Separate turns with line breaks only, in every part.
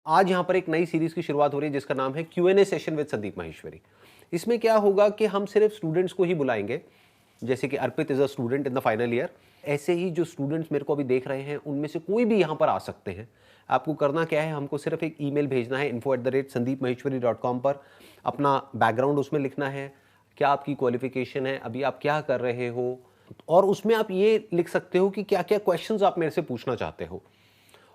आज यहाँ पर एक नई सीरीज की शुरुआत हो रही है जिसका नाम है Q&A session with Sandeep Maheshwari. इसमें क्या होगा कि हम सिर्फ स्टूडेंट्स को ही बुलाएंगे, जैसे कि Arpit is a student in the final year. ऐसे ही जो स्टूडेंट्स मेरे को अभी देख रहे हैं उनमें से कोई भी यहाँ पर आ सकते हैं। आपको करना क्या है, हमको सिर्फ एक ईमेल भेजना है info@sandeepmaheshwari.com पर। अपना बैकग्राउंड उसमें लिखना है, क्या आपकी क्वालिफिकेशन है, अभी आप क्या कर रहे हो, और उसमें आप ये लिख सकते हो कि क्या क्या क्वेश्चंस आप मेरे से पूछना चाहते हो।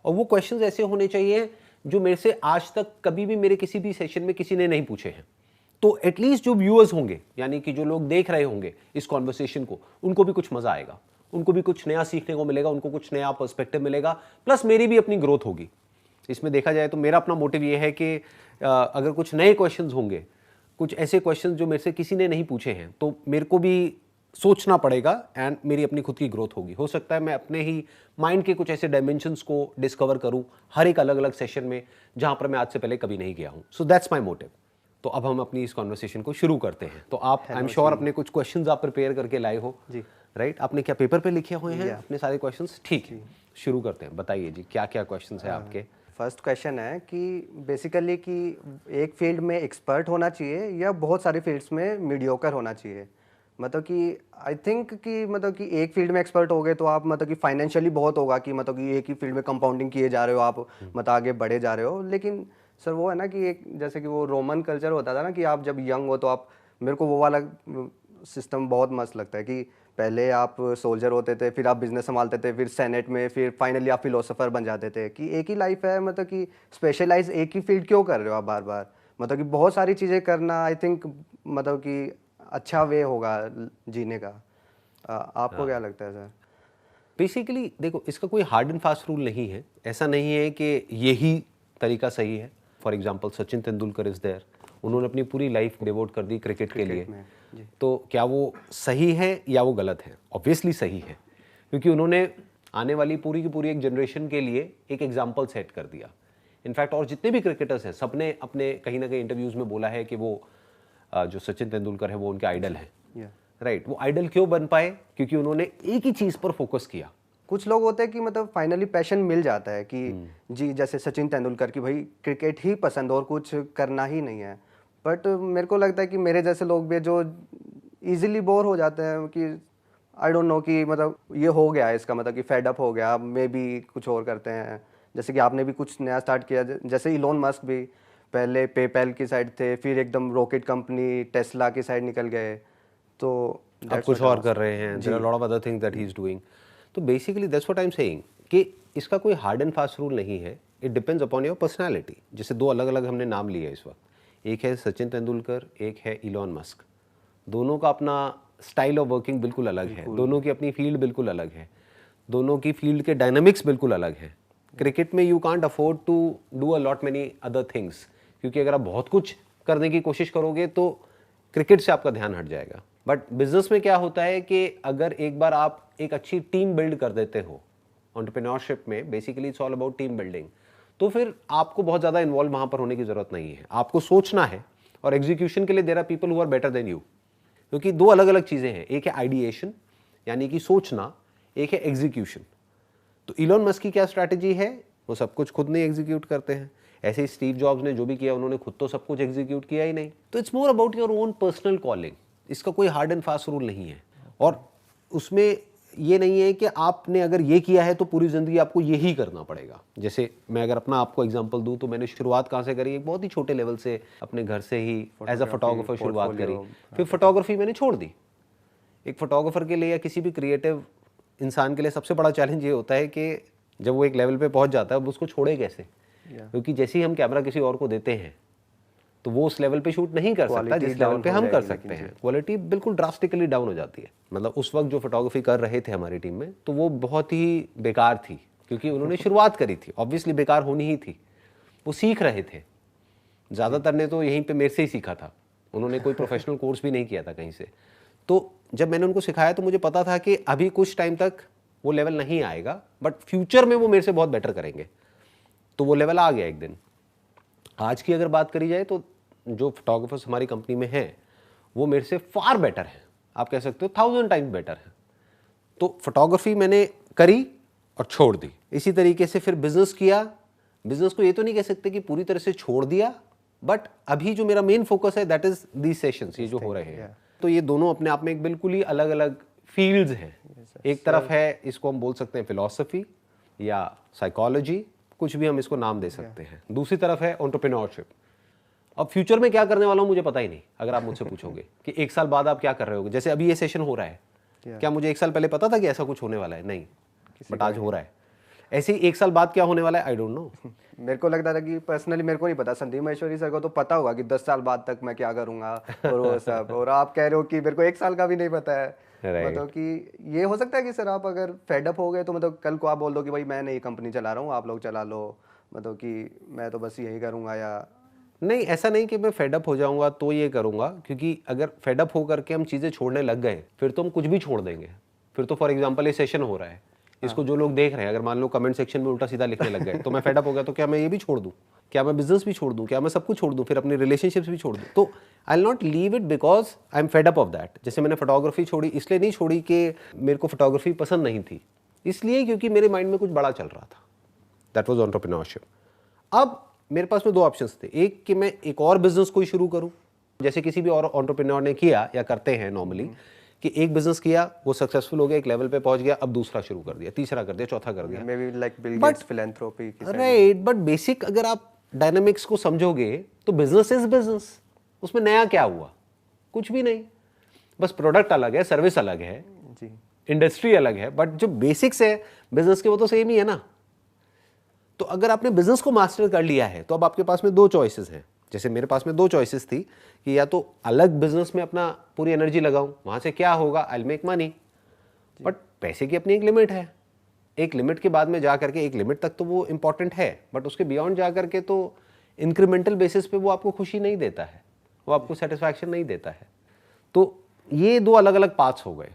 और वो क्वेश्चंस ऐसे होने चाहिए जो मेरे से आज तक कभी भी मेरे किसी भी सेशन में किसी ने नहीं पूछे हैं। तो एटलीस्ट जो व्यूअर्स होंगे, यानी कि जो लोग देख रहे होंगे इस कॉन्वर्सेशन को, उनको भी कुछ मजा आएगा, उनको भी कुछ नया सीखने को मिलेगा, उनको कुछ नया पर्सपेक्टिव मिलेगा, प्लस मेरी भी अपनी ग्रोथ होगी। इसमें देखा जाए तो मेरा अपना मोटिव ये है कि अगर कुछ नए क्वेश्चंस होंगे, कुछ ऐसे क्वेश्चंस जो मेरे से किसी ने नहीं पूछे हैं, तो मेरे को भी सोचना पड़ेगा एंड मेरी अपनी खुद की ग्रोथ होगी। हो सकता है मैं अपने ही माइंड के कुछ ऐसे डायमेंशंस को डिस्कवर करूं हर एक अलग अलग सेशन में जहां पर मैं आज से पहले कभी नहीं गया हूं। So that's my motive. तो अब हम अपनी इस कॉन्वर्सेशन को शुरू करते हैं। तो आप आई एम श्योर अपने कुछ क्वेश्चंस आप प्रिपेयर करके लाए हो जी, राइट? आपने क्या पेपर पे लिखे हुए हैं अपने सारे क्वेश्चंस? ठीक है, शुरू करते हैं। बताइए जी, क्या क्या क्वेश्चंस है आपके?
फर्स्ट क्वेश्चन है कि बेसिकली कि एक फील्ड में एक्सपर्ट होना चाहिए या बहुत सारी फील्ड्स में मीडियोकर होना चाहिए। मतलब कि आई थिंक कि मतलब कि एक फील्ड में एक्सपर्ट हो गए तो आप मतलब कि फाइनेंशियली बहुत होगा कि मतलब कि एक ही फील्ड में कंपाउंडिंग किए जा रहे हो आप, मतलब आगे बढ़े जा रहे हो। लेकिन सर वो है ना कि एक जैसे कि वो रोमन कल्चर होता था ना कि आप जब यंग हो तो आप, मेरे को वो वाला सिस्टम बहुत मस्त लगता है कि पहले आप सोल्जर होते थे, फिर आप बिजनेस संभालते थे, फिर सेनेट में, फिर फाइनली आप फिलोसोफर बन जाते थे। कि एक ही लाइफ है, मतलब कि स्पेशलाइज एक ही फील्ड क्यों कर रहे हो आप बार बार? मतलब कि बहुत सारी चीज़ें करना आई थिंक मतलब कि अच्छा वे होगा जीने का। आपको क्या लगता है सर?
बेसिकली देखो, इसका कोई हार्ड एंड फास्ट रूल नहीं है। ऐसा नहीं है कि यही तरीका सही है। For example Sachin Tendulkar is there, उन्होंने अपनी पूरी लाइफ डिवोट कर दी क्रिकेट के लिए। तो क्या वो सही है या वो गलत है? ऑब्वियसली सही है, क्योंकि उन्होंने आने वाली पूरी की पूरी एक जनरेशन के लिए एक एग्जाम्पल सेट कर दिया। इनफैक्ट और जितने भी क्रिकेटर्स हैं सबने अपने कहीं ना कहीं इंटरव्यूज में बोला है कि वो जो सचिन तेंदुलकर है वो उनके आइडल है। राइट, वो आइडल क्यों बन पाए? क्योंकि उन्होंने एक ही चीज पर फोकस किया।
कुछ लोग होते हैं कि मतलब फाइनली पैशन मिल जाता है कि जी, जैसे सचिन तेंदुलकर की भाई क्रिकेट ही पसंद और कुछ करना ही नहीं है। बट मेरे को लगता है कि मेरे जैसे लोग भी जो इजीली बोर हो जाते हैं कि आई डोंट नो कि मतलब ये हो गया है इसका मतलब कि फेड अप हो गया, अब मे भी कुछ और करते हैं। जैसे कि आपने भी कुछ नया स्टार्ट किया, जैसे इलोन मस्क भी पहले पेपैल की साइड थे, फिर एकदम रॉकेट कंपनी टेस्ला की साइड निकल गए, तो
अब कुछ और कर रहे हैं। There are lot of other things that he is doing. तो basically that's what I am saying कि इसका कोई हार्ड एंड फास्ट रूल नहीं है। It depends upon your personality. जैसे दो अलग अलग हमने नाम लिए इस वक्त, एक है सचिन तेंदुलकर, एक है इलॉन मस्क। दोनों का अपना स्टाइल ऑफ वर्किंग बिल्कुल अलग है, दोनों की अपनी फील्ड बिल्कुल अलग है, दोनों की फील्ड के डायनामिक्स बिल्कुल अलग है। क्रिकेट में you can't afford to do a lot many other things, क्योंकि अगर आप बहुत कुछ करने की कोशिश करोगे तो क्रिकेट से आपका ध्यान हट जाएगा। बट बिजनेस में क्या होता है कि अगर एक बार आप एक अच्छी टीम बिल्ड कर देते हो, एंटरप्रेन्योरशिप में basically it's all about team building, तो फिर आपको बहुत ज़्यादा इन्वॉल्व वहाँ पर होने की ज़रूरत नहीं है। आपको सोचना है और एग्जीक्यूशन के लिए there are people who are better than you. क्योंकि दो अलग अलग चीज़ें हैं, एक है आइडिएशन यानी कि सोचना, एक है एग्जीक्यूशन। तो इलॉन मस्क की क्या स्ट्रैटेजी है? वो सब कुछ खुद नहीं एग्जीक्यूट करते हैं। ऐसे ही स्टीव जॉब्स ने जो भी किया उन्होंने खुद तो सब कुछ एग्जीक्यूट किया ही नहीं। तो it's more about your own personal calling. इसका कोई हार्ड एंड फास्ट रूल नहीं है। और उसमें ये नहीं है कि आपने अगर ये किया है तो पूरी ज़िंदगी आपको यही करना पड़ेगा। जैसे मैं अगर अपना आपको एग्जांपल दूं तो मैंने शुरुआत कहाँ से करी? एक बहुत ही छोटे लेवल से अपने घर से ही एज अ फोटोग्राफर शुरुआत करी। फिर फोटोग्राफी मैंने छोड़ दी। एक फोटोग्राफर के लिए या किसी भी क्रिएटिव इंसान के लिए सबसे बड़ा चैलेंज ये होता है कि जब वो एक लेवल पे पहुंच जाता है अब उसको छोड़े कैसे? क्योंकि जैसे ही हम कैमरा किसी और को देते हैं तो वो उस लेवल पे शूट नहीं कर सकता जिस लेवल पे हम कर सकते हैं। क्वालिटी बिल्कुल ड्रास्टिकली डाउन हो जाती है। मतलब उस वक्त जो फोटोग्राफी कर रहे थे हमारी टीम में, तो वो बहुत ही बेकार थी, क्योंकि उन्होंने शुरुआत करी थी। ऑब्वियसली बेकार होनी ही थी। वो सीख रहे थे, ज़्यादातर ने तो यहीं पे मेरे से ही सीखा था। उन्होंने कोई प्रोफेशनल कोर्स भी नहीं किया था कहीं से। तो जब मैंने उनको सिखाया तो मुझे पता था कि अभी कुछ टाइम तक वो लेवल नहीं आएगा, बट फ्यूचर में वो मेरे से बहुत बेटर करेंगे। तो वो लेवल आ गया एक दिन। आज की अगर बात करी जाए तो जो फोटोग्राफर्स हमारी कंपनी में हैं वो मेरे से फार बेटर हैं। आप कह सकते हो 1000 टाइम्स बेटर है। तो फोटोग्राफी मैंने करी और छोड़ दी। इसी तरीके से फिर बिजनेस किया, बिजनेस को ये तो नहीं कह सकते कि पूरी तरह से छोड़ दिया, बट अभी जो मेरा मेन फोकस है दैट इज दीज सेशंस, ये जो हो रहे हैं। तो ये दोनों अपने आप में एक बिल्कुल ही अलग अलग फील्ड्स हैं। एक तरफ है, इसको हम बोल सकते हैं फिलॉसफी या साइकोलॉजी, कुछ भी हम इसको नाम दे सकते हैं। दूसरी तरफ है एंटरप्रेन्योरशिप। अब फ्यूचर में क्या करने वाला हूँ मुझे पता ही नहीं। अगर आप मुझसे पूछोगे कि 1 साल बाद आप क्या कर रहे होगे, जैसे अभी ये सेशन हो रहा है, क्या मुझे 1 साल पहले पता था कि ऐसा कुछ होने वाला है? नहीं, बट आज हो रहा है। ऐसे ही 1 साल बाद क्या होने वाला है, आई डोंट नो।
मेरे को लगता था कि पर्सनली मेरे को नहीं पता, संदीप महेश्वरी सर को तो पता होगा कि 10 साल बाद तक मैं क्या करूंगा और वो सब, और आप कह रहे हो कि मेरे को 1 साल का भी नहीं पता है। मतलब कि ये हो सकता है कि सर आप अगर फेडअप हो गए तो मतलब कल को आप बोल दो कि भाई मैं नई कंपनी चला रहा हूँ, आप लोग चला लो, मतलब कि मैं तो बस यही करूँगा, या
नहीं, ऐसा नहीं कि मैं फेडअप हो जाऊंगा तो ये करूंगा, क्योंकि अगर फेडअप हो करके हम चीज़ें छोड़ने लग गए फिर तो हम कुछ भी छोड़ देंगे। फिर तो फॉर एग्जांपल ये सेशन हो रहा है, इसको जो लोग देख रहे हैं, अगर मान लो कमेंट सेक्शन में उल्टा सीधा लिखने लग गए तो मैं फेडअप हो गया, तो क्या मैं ये भी छोड़ दूं? क्या मैं बिजनेस भी छोड़ दूं? क्या मैं सब कुछ छोड़ दूं? फिर अपनी रिलेशनशिप्स भी छोड़ दूं? तो I will not leave it because I am fed up of that. जैसे मैंने फोटोग्राफी छोड़ी, इसलिए नहीं छोड़ी कि मेरे को फोटोग्राफी पसंद नहीं थी, इसलिए क्योंकि मेरे माइंड में कुछ बड़ा चल रहा था। That was entrepreneurship. अब मेरे पास में 2 ऑप्शंस थे, एक कि मैं एक और बिजनेस कोई शुरू करूं, जैसे किसी भी और एंटरप्रेन्योर ने किया या करते हैं नॉर्मली, कि एक बिजनेस किया, वो सक्सेसफुल हो गया, एक लेवल पे पहुंच गया, अब दूसरा शुरू कर दिया, तीसरा कर दिया, चौथा कर दिया।
May be like Bill Gates philanthropy की साइड।
राइट, बट बेसिक अगर आप डायनामिक्स को समझोगे तो बिजनेस इज बिजनेस। उसमें नया क्या हुआ? कुछ भी नहीं, बस प्रोडक्ट अलग है, सर्विस अलग है
जी,
इंडस्ट्री अलग है, बट जो बेसिक्स है बिजनेस के वो तो सेम ही है ना। तो अगर आपने बिजनेस को मास्टर कर लिया है तो अब आपके पास में 2 चॉइसेस हैं। जैसे मेरे पास में 2 चॉइसेस थी कि या तो अलग बिजनेस में अपना पूरी एनर्जी लगाऊं, वहां से क्या होगा, I will make money, but पैसे की अपनी एक लिमिट है। एक लिमिट के बाद में जा करके, एक लिमिट तक तो वो इंपॉर्टेंट है, बट उसके बियॉन्ड जा करके तो इंक्रीमेंटल बेसिस पे वो आपको खुशी नहीं देता है, वो आपको सेटिस्फैक्शन नहीं देता है। तो ये 2 अलग अलग पाथ्स हो गए।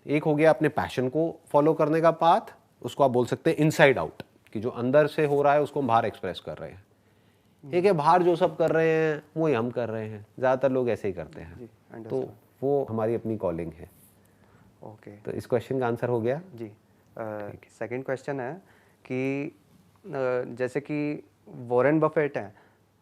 एक हो गया अपने पैशन को फॉलो करने का पाथ, उसको आप बोल सकते हैं इनसाइड आउट, कि जो अंदर से हो रहा है उसको हम बाहर एक्सप्रेस कर रहे हैं। एक है बाहर जो सब कर रहे हैं वही हम कर रहे हैं, ज़्यादातर लोग ऐसे ही करते हैं। तो वो हमारी अपनी कॉलिंग है।
ओके,
तो इस क्वेश्चन का आंसर हो गया
जी। सेकंड क्वेश्चन है कि जैसे कि वॉरेन बफेट हैं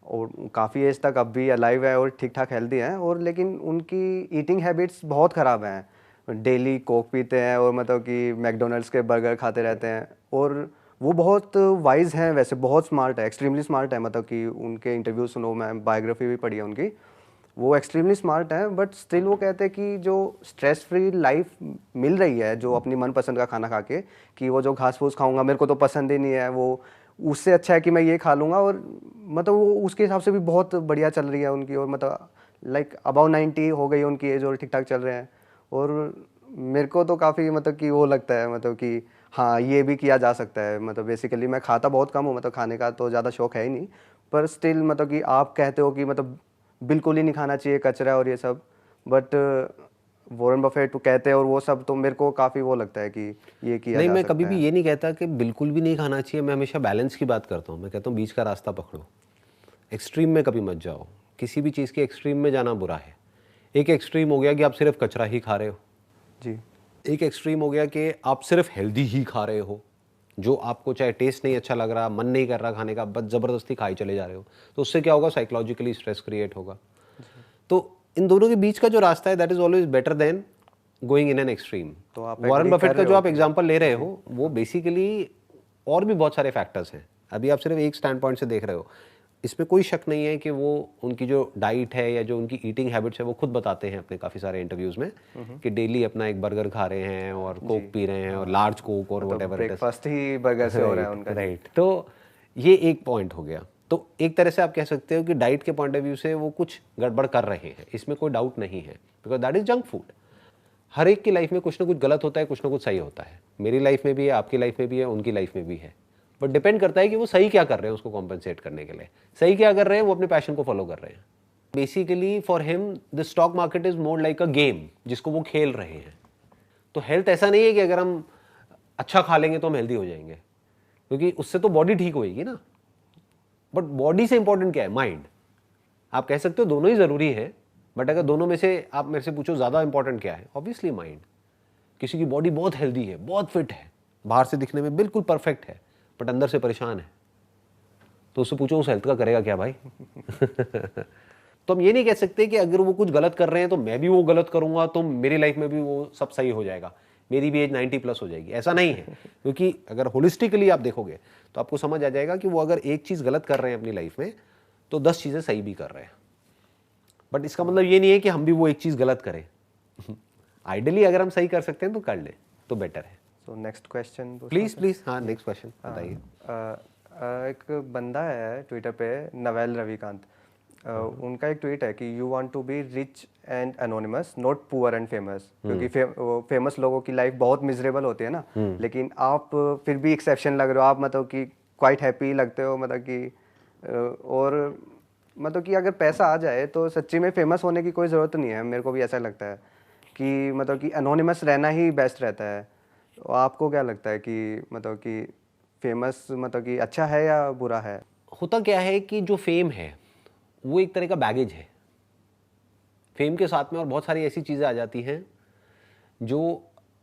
और काफ़ी एज तक अब भी अलाइव है और ठीक ठाक हेल्दी हैं, और लेकिन उनकी ईटिंग हैबिट्स बहुत ख़राब हैं। डेली कोक पीते हैं और मतलब कि मैकडोनल्ड्स के बर्गर खाते रहते हैं, और वो बहुत वाइज हैं, वैसे बहुत स्मार्ट है, एक्सट्रीमली स्मार्ट है। मतलब कि उनके इंटरव्यू सुनो, मैं बायोग्राफी भी पढ़ी है उनकी, वो एक्सट्रीमली स्मार्ट हैं, बट स्टिल वो कहते हैं कि जो स्ट्रेस फ्री लाइफ मिल रही है, जो अपनी मनपसंद का खाना खा के, कि वो जो घास फूस खाऊंगा मेरे को तो पसंद ही नहीं है, वो उससे अच्छा है कि मैं ये खा लूँगा, और मतलब वो उसके हिसाब से भी बहुत बढ़िया चल रही है उनकी, और मतलब लाइक अबाउ 90 हो गई उनकी एज और ठीक ठाक चल रहे हैं। और मेरे को तो काफ़ी मतलब कि वो लगता है, मतलब कि हाँ ये भी किया जा सकता है। मतलब बेसिकली मैं खाता बहुत कम हूँ, मतलब खाने का तो ज़्यादा शौक है ही नहीं, पर स्टिल मतलब कि आप कहते हो कि मतलब बिल्कुल ही नहीं खाना चाहिए, कचरा और ये सब, बट वॉरेन बफेट कहते हैं और वो सब, तो मेरे को काफ़ी वो लगता है कि ये किया
नहीं,
जा
मैं
सकता
कभी
है।
भी ये नहीं कहता कि बिल्कुल भी नहीं खाना चाहिए। मैं हमेशा बैलेंस की बात करता हूँ। मैं कहता हूँ बीच का रास्ता पकड़ो, एक्सट्रीम में कभी मत जाओ। किसी भी चीज़ के एक्सट्रीम में जाना बुरा है। एक एक्सट्रीम हो गया कि आप सिर्फ कचरा ही खा रहे हो,
जी,
एक एक्सट्रीम हो गया कि आप सिर्फ हेल्दी ही खा रहे हो, जो आपको चाहे टेस्ट नहीं अच्छा लग रहा, मन नहीं कर रहा खाने का, बस ज़बरदस्ती खाई चले जा रहे हो। तो उससे क्या होगा, साइकोलॉजिकली स्ट्रेस क्रिएट होगा। तो इन दोनों के बीच का जो रास्ता है that is always better than going in an extreme.
तो आप
वॉरेन
agree
बफेट
कर
का
रहे
जो
हो
आप
कि-
एग्जांपल ले रहे हो वो बेसिकली और भी बहुत सारे फैक्टर्स हैं। अभी आप सिर्फ एक स्टैंड पॉइंट से देख रहे हो। इसमें कोई शक नहीं है कि वो उनकी जो डाइट है या जो उनकी ईटिंग हैबिट्स है वो खुद बताते हैं अपने काफ़ी सारे इंटरव्यूज़ में कि डेली अपना एक बर्गर खा रहे हैं और कोक पी रहे हैं और लार्ज कोक और
मतलब
whatever it is.
Breakfast he burger से हो रहा है उनका।
राइट, तो ये एक पॉइंट हो गया। तो एक तरह से आप कह सकते हो कि डाइट के पॉइंट ऑफ व्यू से वो कुछ गड़बड़ कर रहे हैं, इसमें कोई डाउट नहीं है, because that is junk food. हर एक की लाइफ में कुछ ना कुछ गलत होता है, कुछ ना कुछ सही होता है। मेरी लाइफ में भी है, आपकी लाइफ में भी है, उनकी लाइफ में भी है, बट डिपेंड करता है कि वो सही क्या कर रहे हैं उसको कॉम्पनसेट करने के लिए। सही क्या कर रहे हैं, वो अपने पैशन को फॉलो कर रहे हैं। Basically for him the stock market is more like a game जिसको वो खेल रहे हैं। तो हेल्थ ऐसा नहीं है कि अगर हम अच्छा खा लेंगे तो हम हेल्दी हो जाएंगे, क्योंकि उससे तो बॉडी ठीक होएगी ना। बट बॉडी से इंपॉर्टेंट क्या है, माइंड। आप कह सकते हो दोनों ही जरूरी है, बट अगर दोनों में से आप मेरे से पूछो ज्यादा इंपॉर्टेंट क्या है, ऑब्वियसली माइंड। किसी की बॉडी बहुत हेल्दी है, बहुत फिट है, बाहर से दिखने में बिल्कुल परफेक्ट है, बट अंदर से परेशान है, तो उससे पूछो उस हेल्थ का करेगा क्या भाई। तो हम ये नहीं कह सकते कि अगर वो कुछ गलत कर रहे हैं तो मैं भी वो गलत करूंगा तो मेरी लाइफ में भी वो सब सही हो जाएगा, मेरी भी एज 90+ हो जाएगी, ऐसा नहीं है। क्योंकि अगर होलिस्टिकली आप देखोगे तो आपको समझ आ जाएगा कि वो अगर एक चीज़ गलत कर रहे हैं अपनी लाइफ में तो 10 चीज़ें सही भी कर रहे हैं। बट इसका मतलब ये नहीं है कि हम भी वो एक चीज़ गलत करें। आइडियली अगर हम सही कर सकते हैं तो कर ले तो बेटर है।
सो नेक्स्ट क्वेश्चन
प्लीज हाँ नेक्स्ट क्वेश्चन बताइए।
एक बंदा है ट्विटर पे, नवेल रविकांत, उनका एक ट्वीट है कि you want to be rich and anonymous, not poor and famous. क्योंकि फेमस लोगों की लाइफ बहुत मिजरेबल होती है ना, लेकिन आप फिर भी एक्सेप्शन लग रहे हो, आप मतलब कि क्वाइट हैप्पी लगते हो, मतलब कि और मतलब कि अगर पैसा आ जाए तो सच्ची में फेमस होने की कोई ज़रूरत नहीं है। मेरे को भी ऐसा लगता है कि मतलब कि एनोनिमस रहना ही बेस्ट रहता है। तो आपको क्या लगता है कि मतलब कि फेमस मतलब कि अच्छा है या बुरा है?
होता क्या है कि जो फेम है वो एक तरह का बैगेज है। फेम के साथ में और बहुत सारी ऐसी चीज़ें आ जाती हैं जो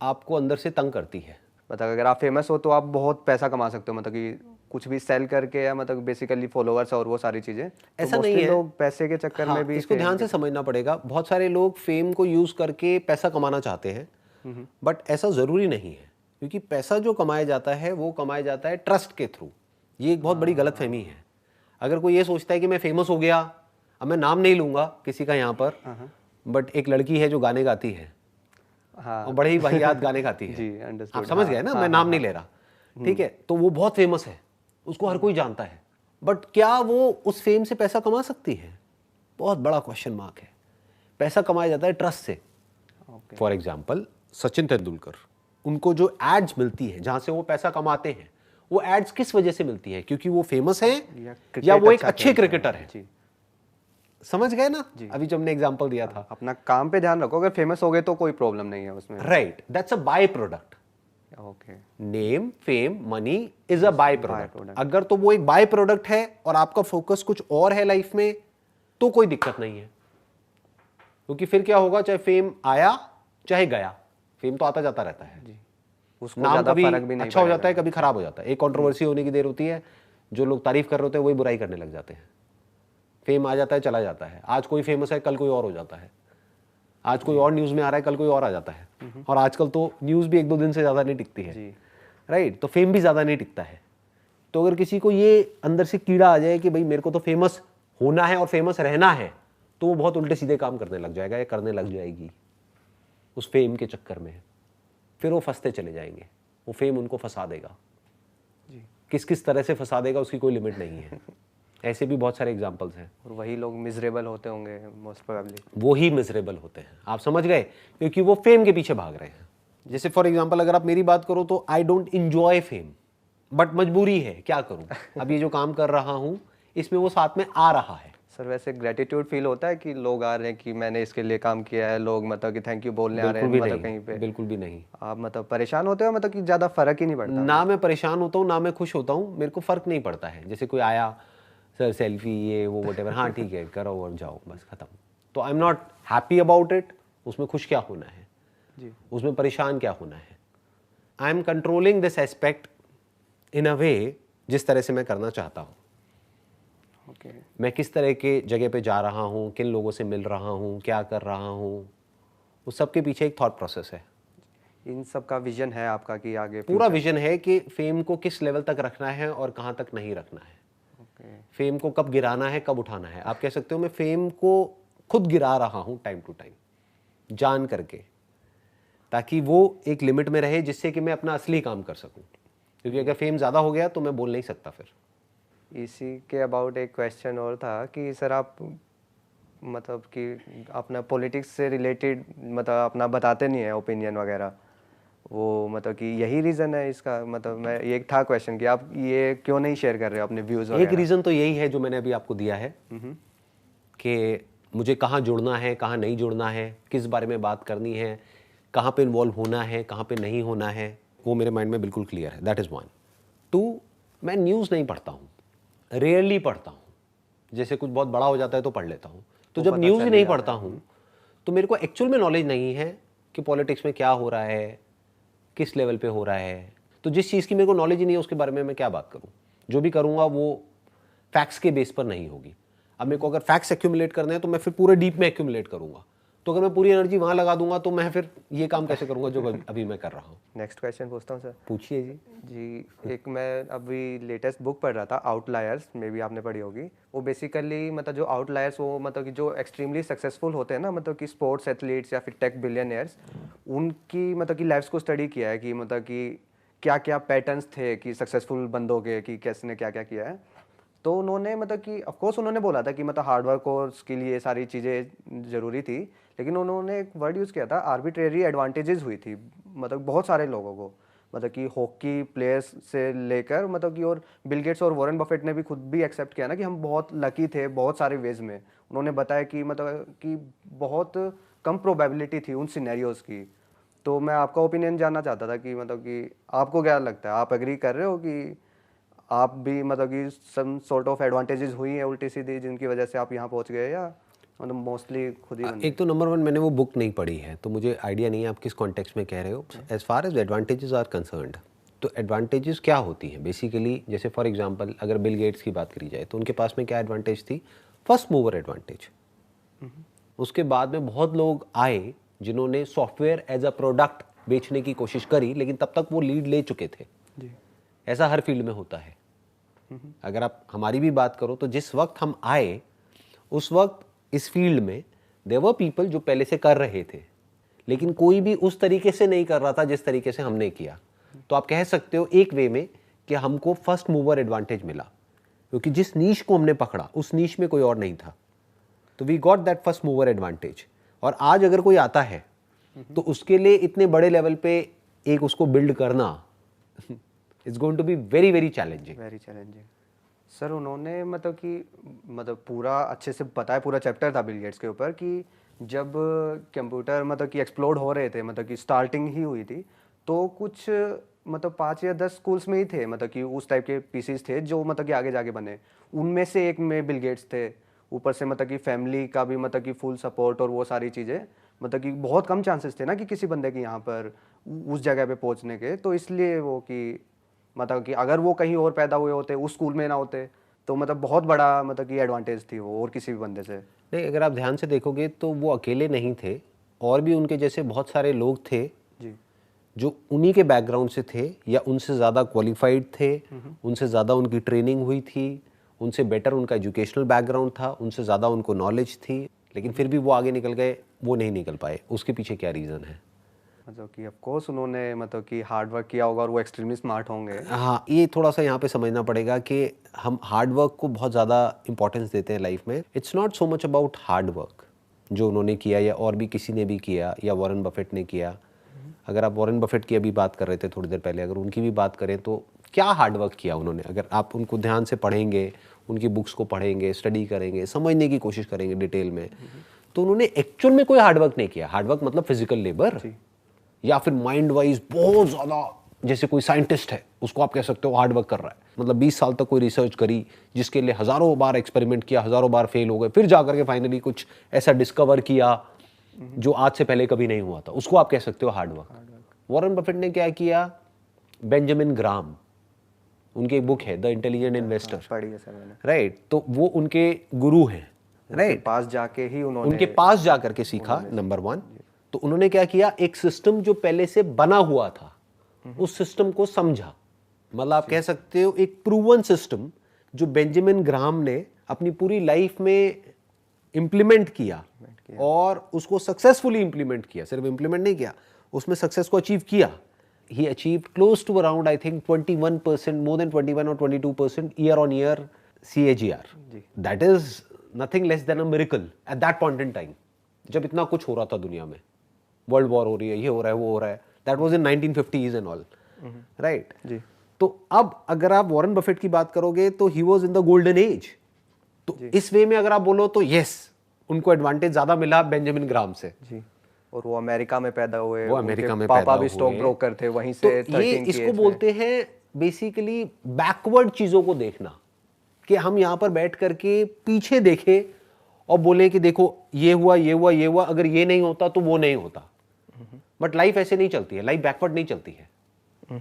आपको अंदर से तंग करती है।
मतलब अगर आप फेमस हो तो आप बहुत पैसा कमा सकते हो, मतलब कि कुछ भी सेल करके, या मतलब बेसिकली फॉलोअर्स और वो सारी चीज़ें।
ऐसा
तो
नहीं है,
लोग पैसे के चक्कर
हाँ,
में भी
इसको ध्यान से समझना पड़ेगा। बहुत सारे लोग फेम को यूज़ करके पैसा कमाना चाहते हैं, बट ऐसा ज़रूरी नहीं है। क्योंकि पैसा जो कमाया जाता है वो कमाया जाता है ट्रस्ट के थ्रू। ये एक बहुत बड़ी गलतफहमी है। अगर कोई ये सोचता है कि मैं फेमस हो गया, अब मैं नाम नहीं लूँगा किसी का यहाँ पर, बट एक लड़की है जो गाने गाती है,
हाँ,
और बड़े ही वाहियात गाने गाती है।
जी, understood,
आप समझ गए ना, मैं नाम नहीं ले रहा, ठीक है। तो वो बहुत फेमस है, उसको हर कोई जानता है, बट क्या वो उस फेम से पैसा कमा सकती है? बहुत बड़ा क्वेश्चन मार्क है। पैसा कमाया जाता है ट्रस्ट से। फॉर एग्जाम्पल सचिन तेंदुलकर, उनको जो एड्स मिलती है जहां से वो पैसा कमाते हैं, वो एड्स किस वजह से मिलती है? क्योंकि वो फेमस है या वो एक अच्छे क्रिकेटर है।
जी,
समझ गए ना अभी जो हमने एग्जांपल दिया था।
अपना काम पे ध्यान रखो, अगर फेमस हो गए तो कोई प्रॉब्लम नहीं है उसमें।
Right, that's a by product.
Okay,
name, fame, money is a by product. अगर तो वो एक बाय प्रोडक्ट है और आपका फोकस कुछ और है लाइफ में, तो कोई दिक्कत नहीं है। क्योंकि फिर क्या होगा, चाहे फेम आया चाहे गया, फेम तो आता जाता रहता है
जी, उसको
नाम
ज़्यादा
कभी
फर्क भी नहीं
अच्छा हो जाता
पड़ेगा।
है, कभी खराब हो जाता है। एक कंट्रोवर्सी होने की देर होती है, जो लोग तारीफ कर रहे होते हैं वही बुराई करने लग जाते हैं। फेम आ जाता है, चला जाता है। आज कोई फेमस है, कल कोई और हो जाता है। आज कोई और न्यूज़ में आ रहा है, कल कोई और आ जाता है। और आजकल तो न्यूज़ भी 1-2 दिन से ज़्यादा नहीं टिकती है, राइट। तो फेम भी ज़्यादा नहीं टिकता है। तो अगर किसी को ये अंदर से कीड़ा आ जाए कि भाई मेरे को तो फेमस होना है और फेमस रहना है, तो वो बहुत उल्टे सीधे काम करने लग जाएगा या करने लग जाएगी उस फेम के चक्कर में। फिर वो फंसते चले जाएंगे, वो फेम उनको फंसा देगा। किस किस तरह से फंसा देगा उसकी कोई लिमिट नहीं है। ऐसे भी बहुत सारे एग्जांपल्स हैं।
और वही लोग मिजरेबल होते होंगे मोस्ट प्रोबेबली।
वो ही मिजरेबल होते हैं, आप समझ गए, क्योंकि वो फेम के पीछे भाग रहे हैं। जैसे फॉर एग्जांपल अगर आप मेरी बात करो तो I don't enjoy fame, but मजबूरी है, क्या करूं। अब ये जो काम कर रहा हूं इसमें वो साथ में आ रहा है।
सर वैसे ग्रेटिट्यूड फील होता है कि लोग आ रहे हैं कि मैंने इसके लिए काम किया है, लोग मतलब कि थैंक यू बोलने आ रहे हैं, मतलब कहीं पे?
बिल्कुल भी नहीं।
आप मतलब परेशान होते हो, मतलब कि ज़्यादा फर्क ही नहीं पड़ता?
ना मैं परेशान होता हूँ ना मैं खुश होता हूँ, मेरे को फर्क नहीं पड़ता है। जैसे कोई आया, सर सेल्फी ये वो वटेवर, हाँ ठीक है करो और जाओ, बस खत्म। तो I am not happy about it. उसमें खुश क्या होना है
जी,
उसमें परेशान क्या होना है? I am controlling this aspect in a way जिस तरह से मैं करना चाहता हूँ।
ओके।
मैं किस तरह के जगह पे जा रहा हूँ, किन लोगों से मिल रहा हूँ, क्या कर रहा हूँ, उस सब के पीछे एक थॉट प्रोसेस है।
इन सब का विजन है आपका कि आगे
पूरा विजन है कि फेम को किस लेवल तक रखना है और कहाँ तक नहीं रखना है।
ओके,
फेम को कब गिराना है, कब उठाना है। आप कह सकते हो मैं फेम को खुद गिरा रहा हूँ टाइम टू टाइम, जान करके, ताकि वो एक लिमिट में रहे जिससे कि मैं अपना असली काम कर सकूं। क्योंकि अगर फेम ज़्यादा हो गया तो मैं बोल नहीं सकता फिर।
इसी के अबाउट एक क्वेश्चन और था कि सर आप मतलब कि अपना पॉलिटिक्स से रिलेटेड मतलब अपना बताते नहीं है ओपिनियन वगैरह, वो मतलब कि यही रीज़न है इसका? मतलब मैं ये था क्वेश्चन कि आप ये क्यों नहीं शेयर कर रहे हो अपने व्यूज़
एक
वगैरह?
रीज़न तो यही है जो मैंने अभी आपको दिया है कि मुझे कहाँ जुड़ना है, कहाँ नहीं जुड़ना है, किस बारे में बात करनी है, कहाँ पे इन्वॉल्व होना है, कहाँ पे नहीं होना है, वो मेरे माइंड में बिल्कुल क्लियर है। That is 1। 2, मैं न्यूज़ नहीं पढ़ता हूँ, रेयरली पढ़ता हूँ। जैसे कुछ बहुत बड़ा हो जाता है तो पढ़ लेता हूँ। तो जब न्यूज़ ही नहीं पढ़ता हूँ तो मेरे को एक्चुअल में नॉलेज नहीं है कि पॉलिटिक्स में क्या हो रहा है, किस लेवल पे हो रहा है। तो जिस चीज़ की मेरे को नॉलेज ही नहीं है उसके बारे में मैं क्या बात करूँ। जो भी करूँगा वो फैक्ट्स के बेस पर नहीं होगी। अब मेरे को अगर फैक्ट्स एक्यूमुलेट करने हैं तो मैं फिर पूरे डीप में एक्यूमुलेट करूंगा, तो अगर मैं पूरी एनर्जी वहां लगा दूंगा तो मैं फिर ये काम कैसे करूंगा जो अभी मैं कर रहा हूँ।
नेक्स्ट क्वेश्चन पूछता हूँ सर।
पूछिए जी।
जी, एक मैं अभी लेटेस्ट बुक पढ़ रहा था, आउटलायर्स, मे बी आपने पढ़ी होगी। वो बेसिकली मतलब जो आउटलायर्स, वो मतलब कि जो एक्सट्रीमली सक्सेसफुल होते हैं ना, मतलब कि स्पोर्ट्स एथलीट्स या फिर टेक बिलियनियर्स, उनकी मतलब कि लाइफ्स को स्टडी किया है कि मतलब कि क्या क्या पैटर्न्स थे कि सक्सेसफुल बंदों के, कि कैसे ने क्या क्या किया है। तो उन्होंने मतलब कि ऑफ कोर्स उन्होंने बोला था कि मतलब हार्डवर्क और स्किल, ये सारी चीज़ें ज़रूरी थी, लेकिन उन्होंने एक वर्ड यूज़ किया था, आर्बिट्रेरी एडवांटेजेस हुई थी मतलब बहुत सारे लोगों को। मतलब कि हॉकी प्लेयर्स से लेकर मतलब कि, और बिल गेट्स और वॉरेन बफेट ने भी खुद भी एक्सेप्ट किया ना कि हम बहुत लकी थे बहुत सारे वेज में। उन्होंने बताया कि मतलब कि बहुत कम प्रोबेबिलिटी थी उन सिनेरियोज की। तो मैं आपका ओपिनियन जानना चाहता था कि मतलब कि आपको क्या लगता है, आप एग्री कर रहे हो कि आप भी मतलब कि सम सॉर्ट ऑफ एडवांटेजेस हुई हैं उल्टी सीधी जिनकी वजह से आप यहाँ पहुँच गए, या मतलब मोस्टली खुद ही बन
एक तो नंबर वन, मैंने वो बुक नहीं पढ़ी है तो मुझे आइडिया नहीं है आप किस कॉन्टेक्स्ट में कह रहे हो। As far as advantages are concerned, तो एडवांटेजेस क्या होती हैं बेसिकली, जैसे फॉर एग्जांपल अगर बिल गेट्स की बात करी जाए तो उनके पास में क्या एडवांटेज थी, फर्स्ट मूवर एडवांटेज। उसके बाद में बहुत लोग आए जिन्होंने सॉफ्टवेयर एज अ प्रोडक्ट बेचने की कोशिश करी, लेकिन तब तक वो लीड ले चुके थे जी। ऐसा हर फील्ड में होता है। अगर आप हमारी भी बात करो तो जिस वक्त हम आए उस वक्त इस फील्ड में देयर वर पीपल जो पहले से कर रहे थे, लेकिन कोई भी उस तरीके से नहीं कर रहा था जिस तरीके से हमने किया। तो आप कह सकते हो एक वे में कि हमको फर्स्ट मूवर एडवांटेज मिला, क्योंकि जिस नीश को हमने पकड़ा उस नीश में कोई और नहीं था, तो we got that first mover advantage. और आज अगर कोई आता है तो उसके लिए इतने बड़े लेवल पे एक उसको बिल्ड करना it's going to be very very challenging.
Very challenging sir. उन्होंने मतलब कि मतलब पूरा अच्छे से बताया, पूरा चैप्टर था बिल गेट्स के ऊपर कि जब कंप्यूटर मतलब कि एक्सप्लोड हो रहे थे, मतलब कि स्टार्टिंग ही हुई थी, तो कुछ मतलब 5 या 10 स्कूल्स में ही थे मतलब कि उस टाइप के पीसीज थे जो मतलब कि आगे जाके बने। उनमें से एक में बिल गेट्स थे। ऊपर से मतलब कि फैमिली का भी मतलब कि फुल सपोर्ट और वो सारी चीज़ें, मतलब कि बहुत कम चांसेस थे ना कि किसी बंदे के यहाँ पर उस जगह पे पहुँचने के। तो इसलिए वो कि मतलब कि अगर वो कहीं और पैदा हुए होते, उस स्कूल में ना होते, तो मतलब बहुत बड़ा मतलब कि एडवांटेज थी वो और किसी भी बंदे से।
नहीं, अगर आप ध्यान से देखोगे तो वो अकेले नहीं थे, और भी उनके जैसे बहुत सारे लोग थे
जी,
जो उन्हीं के बैकग्राउंड से थे या उनसे ज़्यादा क्वालिफाइड थे, उनसे ज़्यादा उनकी ट्रेनिंग हुई थी, उनसे बेटर उनका एजुकेशनल बैकग्राउंड था, उनसे ज़्यादा उनको नॉलेज थी, लेकिन फिर भी वो आगे निकल गए, वो नहीं निकल पाए। उसके पीछे क्या रीज़न है?
मतलब कि ऑफ कोर्स उन्होंने मतलब कि हार्ड वर्क किया होगा और वो एक्सट्रीमली स्मार्ट होंगे।
हाँ, ये थोड़ा सा यहाँ पे समझना पड़ेगा कि हम हार्ड वर्क को बहुत ज़्यादा इंपॉर्टेंस देते हैं लाइफ में। It's not so much about hard work जो उन्होंने किया या और भी किसी ने भी किया या वॉरेन बफेट ने किया। अगर आप वॉरेन बफेट की अभी बात कर रहे थे थोड़ी देर पहले, अगर उनकी भी बात करें तो क्या हार्ड वर्क किया उन्होंने, अगर आप उनको ध्यान से पढ़ेंगे, उनकी बुक्स को पढ़ेंगे, स्टडी करेंगे, समझने की कोशिश करेंगे डिटेल में, तो उन्होंने एक्चुअल में कोई हार्ड वर्क नहीं किया। हार्ड वर्क मतलब फिजिकल लेबर या फिर माइंड वाइज बहुत ज़्यादा, जैसे कोई साइंटिस्ट है उसको आप कह सकते हो हार्ड वर्क कर रहा है, मतलब 20 साल तक कोई रिसर्च करी जिसके लिए हज़ारों बार एक्सपेरिमेंट किया, हज़ारों बार फेल हो गए, फिर जा करके फाइनली कुछ ऐसा डिस्कवर किया जो आज से पहले कभी नहीं हुआ था, उसको आप कह सकते हो हार्ड वर्क। वॉरेन बफेट ने क्या किया, बेंजामिन ग्राम, उनकी एक बुक है द इंटेलिजेंट इन्वेस्टर,
पढ़ी है सर मैंने।
राइट, तो वो उनके गुरु हैं, राइट,
पास जाके ही उन्होंने,
उनके पास जा करके सीखा, नंबर वन। तो उन्होंने क्या किया, एक सिस्टम जो पहले से बना हुआ था उस सिस्टम को समझा, मतलब आप कह सकते हो एक प्रूवन सिस्टम जो बेंजामिन ग्राहम ने अपनी पूरी लाइफ में इंप्लीमेंट किया और उसको सक्सेसफुली इंप्लीमेंट किया, सिर्फ इंप्लीमेंट नहीं किया, उसमें सक्सेस को अचीव किया। He achieved close to around I think 21%, more than 21 और 22% year on year CAGR। That is nothing less than a miracle at that point in time, जब इतना कुछ हो रहा था दुनिया में, वर्ल्ड वॉर हो रही है, ये हो रहा है, वो हो रहा है, that was in 1950s and all, right जी। तो अब अगर आप वॉरेन बफेट की बात करोगे तो he was in the golden age, तो इस वे में अगर आप बोलो तो यस, उनको एडवांटेज ज्यादा मिला बेंजामिन ग्राहम से जी।
और वो अमेरिका में पैदा हुए,
वो अमेरिका में
पापा भी स्टॉक ब्रोकर थे, वहीं से
तो ये इसको बोलते हैं बेसिकली बैकवर्ड चीजों को देखना, कि हम यहाँ पर बैठ करके पीछे देखें और बोले कि देखो ये हुआ, ये हुआ, ये हुआ, अगर ये नहीं होता तो वो नहीं होता। बट लाइफ ऐसे नहीं चलती है, लाइफ बैकवर्ड नहीं चलती है।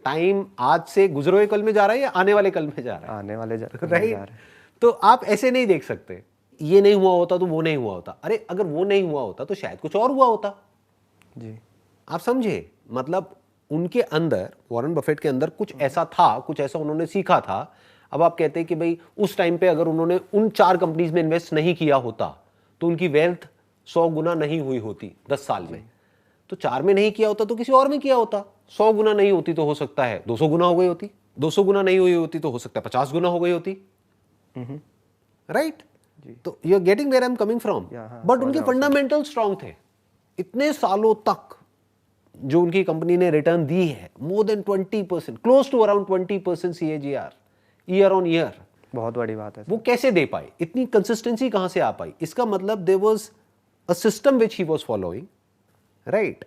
टाइम आज से गुजरे हुए कल में जा रहा है या आने वाले कल में जा रहा है,
आने वाले जा
राइट।
रहे हैं।
तो आप ऐसे नहीं देख सकते, ये नहीं हुआ होता तो वो नहीं हुआ होता। अरे अगर वो नहीं हुआ होता तो शायद कुछ और हुआ होता।
जी
आप समझे, मतलब उनके अंदर, वॉरेन बफेट के अंदर कुछ ऐसा था, कुछ ऐसा उन्होंने सीखा था। अब आप कहते हैं कि भाई उस टाइम पे अगर उन्होंने उन 4 कंपनीज में इन्वेस्ट नहीं किया होता तो उनकी वेल्थ 100 गुना नहीं हुई होती 10 साल में। तो 4 में नहीं किया होता तो किसी और में किया होता। 100 गुना नहीं होती तो हो सकता है 200 गुना हो गई होती, 200 गुना नहीं हुई होती तो हो सकता है 50 गुना हो गई होती, राइट। तो you are getting where I am coming from. But उनके फंडामेंटल स्ट्रांग थे। इतने सालों तक जो उनकी कंपनी ने रिटर्न दी है, more than 20%, close to around 20% CAGR year on year,
बहुत बड़ी बात है।
वो कैसे दे पाए? इतनी कंसिस्टेंसी कहां से आ पाई? इसका मतलब there was a system which he was following, right.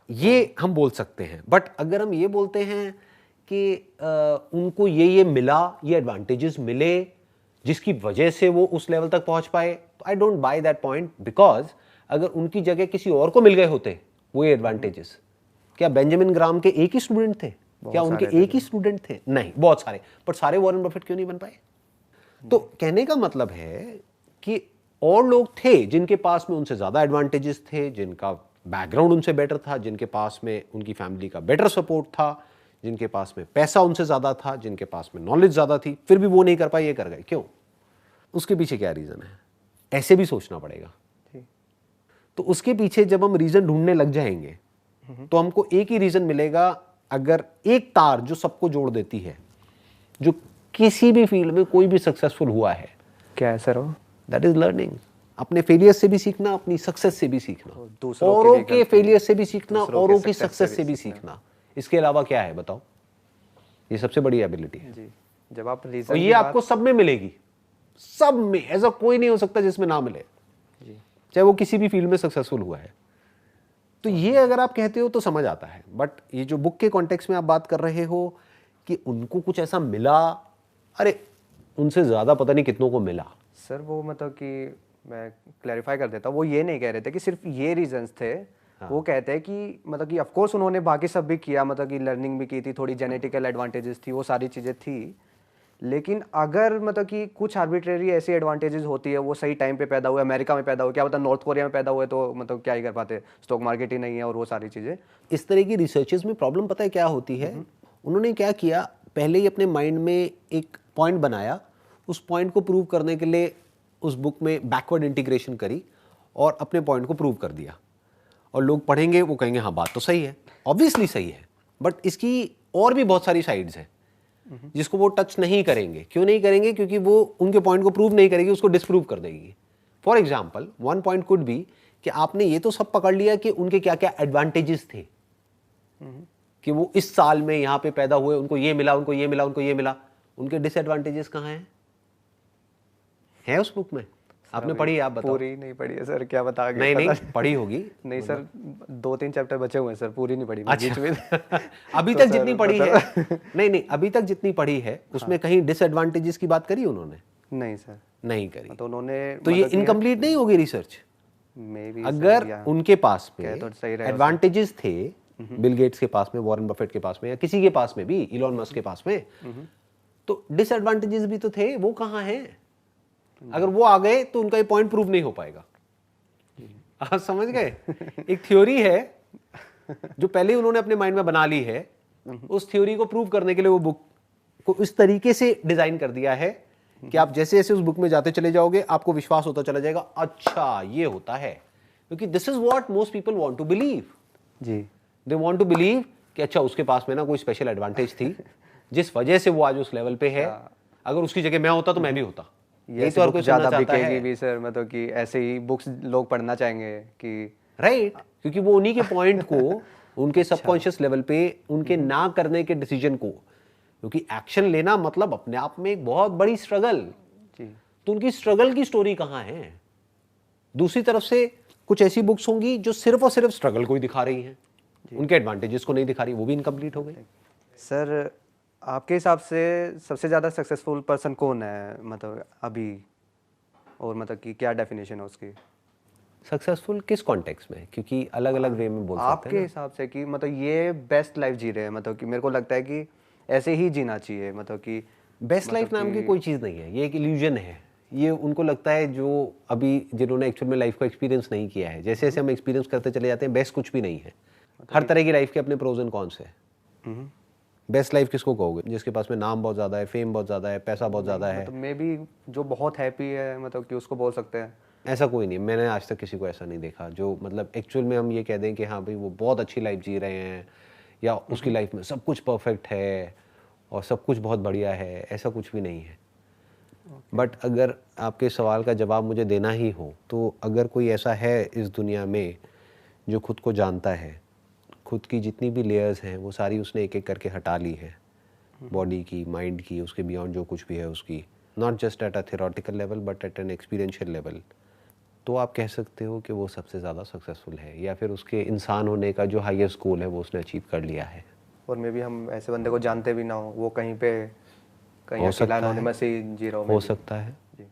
ये हम बोल सकते हैं। बट अगर हम ये बोलते हैं कि उनको ये मिला, ये एडवांटेजेस मिले जिसकी वजह से वो उस लेवल तक पहुंच पाए, तो I don't by that point. Because अगर उनकी जगह किसी और को मिल गए होते वो एडवांटेजेस, क्या बेंजामिन ग्राम के एक ही स्टूडेंट थे? क्या उनके एक ही स्टूडेंट थे? नहीं, बहुत सारे। पर सारे वॉरेन बफेट क्यों नहीं बन पाए? तो कहने का मतलब है कि और लोग थे जिनके पास में उनसे ज्यादा एडवांटेजेस थे, जिनका बैकग्राउंड उनसे बेटर था, जिनके पास में उनकी फैमिली का बेटर सपोर्ट था, जिनके पास में पैसा उनसे ज्यादा था, जिनके पास में नॉलेज ज्यादा थी, फिर भी वो नहीं कर पाए, ये कर गए। क्यों? उसके पीछे क्या रीजन है? ऐसे भी सोचना पड़ेगा। तो उसके पीछे जब हम रीजन ढूंढने लग जाएंगे तो हमको एक ही रीजन मिलेगा। अगर एक तार जो सबको जोड़ देती है, जो किसी भी फील्ड में कोई भी सक्सेसफुल हुआ है,
क्या है सर वो?
That is learning. अपने फेलियर से भी सीखना, अपनी सक्सेस से भी सीखना,
दूसरों
औरों
की
के फेलियर से भी सीखना,
दूसरों
औरों
के
की
success
सक्सेस से भी सीखना। इसके अलावा क्या है बताओ? ये सबसे बड़ी एबिलिटी है।
जी। जब आप
और
रीजन
ये आपको सब में मिलेगी, सब में। ऐसा कोई नहीं हो सकता जिसमें ना मिले, चाहे वो किसी भी फील्ड में सक्सेसफुल हुआ है। तो ये अगर आप कहते हो तो समझ आता है। बट ये जो बुक के कॉन्टेक्स्ट में आप बात कर रहे हो कि उनको कुछ ऐसा मिला, अरे उनसे ज्यादा पता नहीं कितनों को मिला।
सर वो मतलब कि मैं क्लैरिफाई कर देता हूँ, वो ये नहीं कह रहे थे कि सिर्फ ये रीजंस थे। वो कहते हैं कि मतलब कि ऑफ कोर्स उन्होंने बाकी सब भी किया, मतलब कि लर्निंग भी की थी, थोड़ी जेनेटिकल एडवांटेजेस थी, वो सारी चीज़ें थी। लेकिन अगर मतलब कि कुछ आर्बिट्रेरी ऐसी एडवांटेजेस होती है, वो सही टाइम पे पैदा हुए, अमेरिका में पैदा हुए, क्या पता नॉर्थ कोरिया में पैदा हुए, तो मतलब क्या ही कर पाते, स्टॉक मार्केट ही नहीं है और वो सारी चीज़ें।
इस तरह की रिसर्चेस में प्रॉब्लम पता है क्या होती है? उन्होंने क्या किया, पहले ही अपने माइंड में एक पॉइंट बनाया, उस पॉइंट को प्रूव करने के लिए उस बुक में बैकवर्ड इंटीग्रेशन करी और अपने पॉइंट को प्रूव कर दिया। और लोग पढ़ेंगे, वो कहेंगे हाँ बात तो सही है, ऑब्वियसली सही है, बट इसकी और भी बहुत सारी साइड्स हैं जिसको वो टच नहीं करेंगे। क्यों नहीं करेंगे? क्योंकि वो उनके पॉइंट को प्रूव नहीं करेगी, उसको डिसप्रूव कर देगी। For example, one point could be कि आपने ये तो सब पकड़ लिया कि उनके क्या क्या एडवांटेजेस थे, कि वो इस साल में यहां पे पैदा हुए, उनको ये मिला, उनको ये मिला, उनको ये मिला। उनके डिसएडवांटेजेस कहां हैं? है उस बुक में? आपने पढ़ी है? आप बताओ।
पूरी नहीं पढ़ी है सर, क्या बता
नहीं नहीं पढ़ी होगी।
नहीं सर, 2-3 चैप्टर बचे हुए हैं सर, पूरी नहीं पढ़ी बीच में।
अभी तक जितनी पढ़ी है, नहीं नहीं, अभी तक जितनी पढ़ी है उसमें कहीं डिसएडवांटेजेस की बात करी उन्होंने?
नहीं सर,
नहीं करी।
तो उन्होंने
तो ये इनकम्प्लीट नहीं होगी रिसर्च।
मे
अगर उनके पास में
तो सही रहेगा
एडवांटेजेस थे, बिल गेट्स के पास में, वॉरेन बफेट के पास में, या किसी के पास में भी, इलॉन मस्क के पास में, तो डिसएडवांटेजेस भी तो थे। वो कहां हैं? अगर वो आ गए तो उनका ये पॉइंट प्रूव नहीं हो पाएगा। आप समझ गए? एक थ्योरी है जो पहले ही उन्होंने अपने माइंड में बना ली है, उस थ्योरी को प्रूव करने के लिए वो बुक को इस तरीके से डिजाइन कर दिया है कि आप जैसे जैसे उस बुक में जाते चले जाओगे, आपको विश्वास होता चला जाएगा, अच्छा ये होता है। क्योंकि this is what most people want to believe.
जी,
दे वांट टू बिलीव कि अच्छा उसके पास में ना कोई स्पेशल एडवांटेज थी जिस वजह से वो आज उस लेवल पे है। अगर उसकी जगह मैं होता तो मैं भी होता।
ये तो हर कोई ज्यादा बिकेगी भी सर, मतलब कि ऐसे ही बुक्स लोग पढ़ना चाहेंगे कि
राइट, क्योंकि वो उन्हीं के पॉइंट को उनके सबकॉन्शियस लेवल पे, उनके ना करने के डिसीजन को, क्योंकि एक्शन लेना मतलब अपने आप में एक बहुत बड़ी स्ट्रगल। तो उनकी स्ट्रगल की स्टोरी कहां है? दूसरी तरफ से कुछ ऐसी बुक्स होंगी जो सिर्फ और सिर्फ स्ट्रगल को ही दिखा रही हैं, उनके एडवांटेजेस को नहीं दिखा रही, वो भी इनकम्प्लीट हो गई।
सर आपके हिसाब से सबसे ज़्यादा सक्सेसफुल पर्सन कौन है मतलब अभी, और मतलब कि क्या डेफिनेशन है उसकी?
सक्सेसफुल किस कॉन्टेक्स्ट में, क्योंकि अलग अलग वे में बोल सकते
आपके
हैं
हिसाब से कि मतलब ये बेस्ट लाइफ जी रहे हैं, मतलब कि मेरे को लगता है कि ऐसे ही जीना चाहिए, मतलब कि
बेस्ट लाइफ नाम की कोई चीज़ नहीं है, ये एक इल्यूजन है। ये उनको लगता है जो अभी जिन्होंने एक्चुअल में लाइफ को एक्सपीरियंस नहीं किया है। जैसे जैसे हम एक्सपीरियंस करते चले जाते हैं, बेस्ट कुछ भी नहीं है। हर तरह की लाइफ के अपने प्रोज एंड कॉन्स है। बेस्ट लाइफ किसको कहोगे? जिसके पास में नाम बहुत ज़्यादा है, फेम बहुत ज़्यादा है, पैसा बहुत ज़्यादा है।
मतलब मे बी जो बहुत हैप्पी है, मतलब कि उसको बोल सकते हैं।
ऐसा कोई नहीं, मैंने आज तक किसी को ऐसा नहीं देखा जो मतलब एक्चुअल में हम ये कह दें कि हाँ भाई वो बहुत अच्छी लाइफ जी रहे हैं या उसकी लाइफ में सब कुछ परफेक्ट है और सब कुछ बहुत बढ़िया है, ऐसा कुछ भी नहीं है। बट अगर आपके सवाल का जवाब मुझे देना ही हो तो अगर कोई ऐसा है इस दुनिया में जो खुद को जानता है, खुद की जितनी भी लेयर्स हैं वो सारी उसने एक एक करके हटा ली है, बॉडी की, माइंड की, उसके बियॉन्ड जो कुछ भी है उसकी, not just at a theoretical level but at N experiential level, तो आप कह सकते हो कि वो सबसे ज़्यादा सक्सेसफुल है या फिर उसके इंसान होने का जो हाईएस्ट गोल है वो उसने अचीव कर लिया है।
और मे बी हम ऐसे बंदे को जानते भी ना हो, वो कहीं पे कहीं
हो
अकेला
सकता
होने
है,
में से जी रहा
हो सकता है,
जी,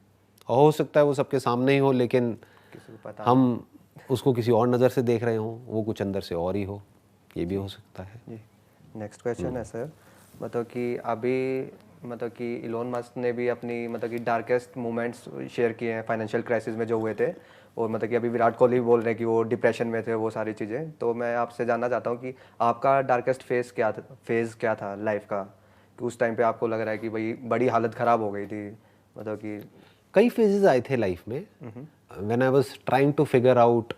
और हो सकता है वो सबके सामने ही हो लेकिन
किसी को पता
हम उसको किसी और नज़र से देख रहे हों, वो कुछ अंदर से और ही हो, ये भी हो सकता है।
जी। नेक्स्ट क्वेश्चन है सर, मतलब कि अभी मतलब कि इलोन मस्क ने भी अपनी मतलब कि डार्केस्ट मोमेंट्स शेयर किए हैं फाइनेंशियल क्राइसिस में जो हुए थे, और मतलब कि अभी विराट कोहली भी बोल रहे हैं कि वो डिप्रेशन में थे, वो सारी चीज़ें। तो मैं आपसे जानना चाहता हूँ कि आपका डार्केस्ट फेज़ क्या था लाइफ का, कि उस टाइम पे आपको लग रहा है कि भाई बड़ी हालत ख़राब हो गई थी, मतलब कि
कई फेजेस आए थे लाइफ में when I was trying to figure out